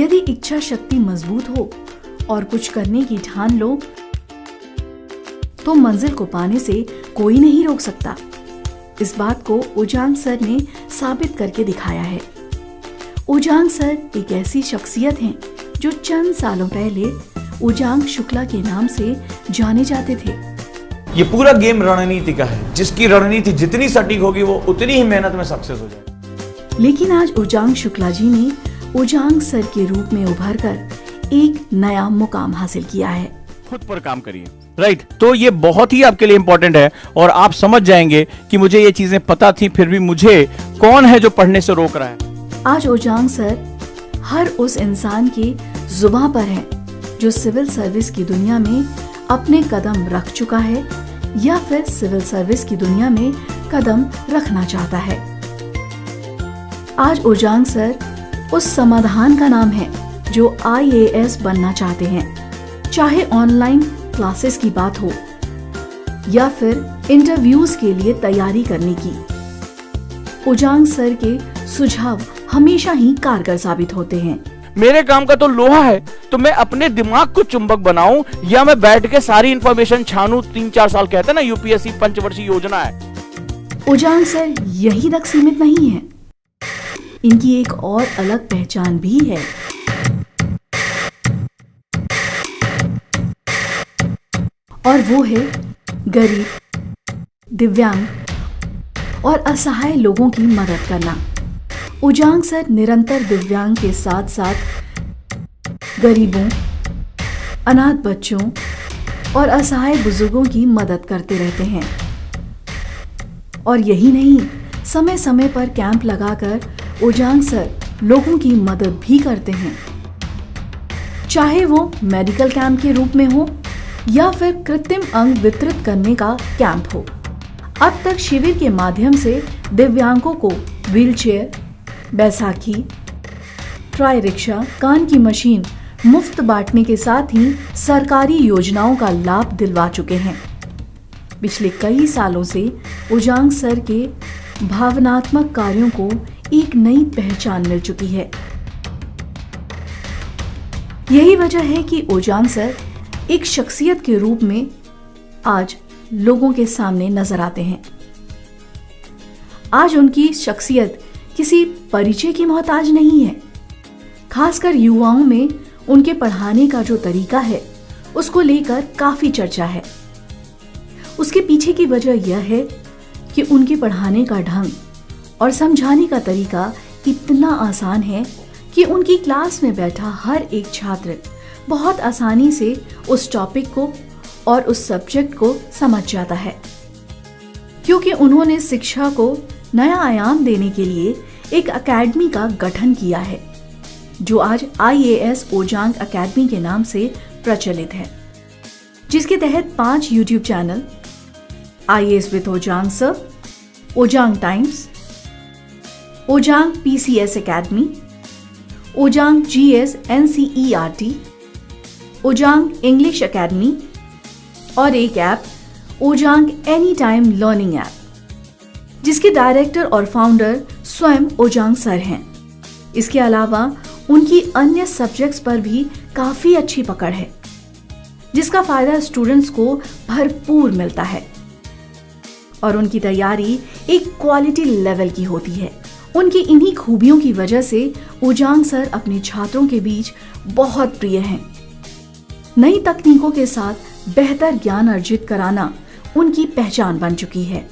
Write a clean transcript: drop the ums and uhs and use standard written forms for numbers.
यदि इच्छा शक्ति मजबूत हो और कुछ करने की ठान लो तो मंजिल को पाने से कोई नहीं रोक सकता। इस बात को ओजांग सर ने साबित करके दिखाया है। ओजांग सर एक ऐसी शख्सियत हैं जो चंद सालों पहले ओजांग शुक्ला के नाम से जाने जाते थे। ये पूरा गेम रणनीति का है, जिसकी रणनीति जितनी सटीक होगी वो उतनी ही मेहनत में सक्सेस हो जाएगी। लेकिन आज ओजांग शुक्ला जी ने ओजांग सर के रूप में उभर कर एक नया मुकाम हासिल किया है। खुद पर काम करिए, राइट। तो ये बहुत ही आपके लिए इंपॉर्टेंट है और आप समझ जाएंगे कि मुझे ये चीजें पता थी, फिर भी मुझे कौन है जो पढ़ने से रोक रहा है। आज ओजांग सर हर उस इंसान की जुबान पर है जो सिविल सर्विस की दुनिया में अपने कदम रख चुका है या फिर सिविल सर्विस की दुनिया में कदम रखना चाहता है। आज ओजांग सर उस समाधान का नाम है जो IAS बनना चाहते हैं। चाहे ऑनलाइन क्लासेस की बात हो या फिर इंटरव्यूज के लिए तैयारी करने की, ओजांग सर के सुझाव हमेशा ही कारगर साबित होते हैं। मेरे काम का तो लोहा है, तो मैं अपने दिमाग को चुंबक बनाऊं या मैं बैठ के सारी इंफॉर्मेशन छानूं। 3-4 साल कहते हैं ना, UPSC पंचवर्षीय योजना है। ओजांग सर यही तक सीमित नहीं है, इनकी एक और अलग पहचान भी है। और वो है गरीब, दिव्यांग और असहाय लोगों की मदद करना। ओजांग सर निरंतर दिव्यांग के साथ साथ गरीबों, अनाथ बच्चों और असहाय बुजुर्गों की मदद करते रहते हैं। और यही नहीं, समय समय पर कैंप लगाकर ओजांग सर लोगों की मदद भी करते हैं, चाहे वो मेडिकल कैंप के रूप में हो या फिर कृत्रिम अंग वितरित करने का कैंप हो। अब तक शिविर के माध्यम से दिव्यांगों को व्हीलचेयर, बैसाखी, ट्राई रिक्शा, कान की मशीन मुफ्त बांटने के साथ ही सरकारी योजनाओं का लाभ दिलवा चुके हैं। पिछले कई सालों से ओजांग सर के भावनात्मक कार्यों को एक नई पहचान मिल चुकी है। यही वजह है कि ओजांग सर एक शख्सियत के रूप में आज लोगों के सामने नजर आते हैं। आज उनकी शख्सियत किसी परिचय की मोहताज नहीं है। खासकर युवाओं में उनके पढ़ाने का जो तरीका है उसको लेकर काफी चर्चा है। उसके पीछे की वजह यह है कि उनके पढ़ाने का ढंग और समझाने का तरीका इतना आसान है कि उनकी क्लास में बैठा हर एक छात्र बहुत आसानी से उस टॉपिक को और उस सब्जेक्ट को समझ जाता है, क्योंकि उन्होंने शिक्षा को नया आयाम देने के लिए एक एकेडमी का गठन किया है जो आज IAS ओजांग एकेडमी के नाम से प्रचलित है, जिसके तहत 5 YouTube channel IAS with Ojaank sir, Ojaank times, Ojaank PCS academy, Ojaank GS NCERT, Ojaank English academy और एक app Ojaank any time learning app, जिसके डायरेक्टर और फाउंडर स्वयं ओजांग सर हैं। इसके अलावा उनकी अन्य सब्जेक्ट्स पर भी काफी अच्छी पकड़ है, जिसका फायदा स्टूडेंट्स को भरपूर मिलता है और उनकी तैयारी एक क्वालिटी लेवल की होती है। उनकी इन्हीं खूबियों की वजह से ओजांग सर अपने छात्रों के बीच बहुत प्रिय हैं। नई तकनीकों के साथ बेहतर ज्ञान अर्जित कराना उनकी पहचान बन चुकी है।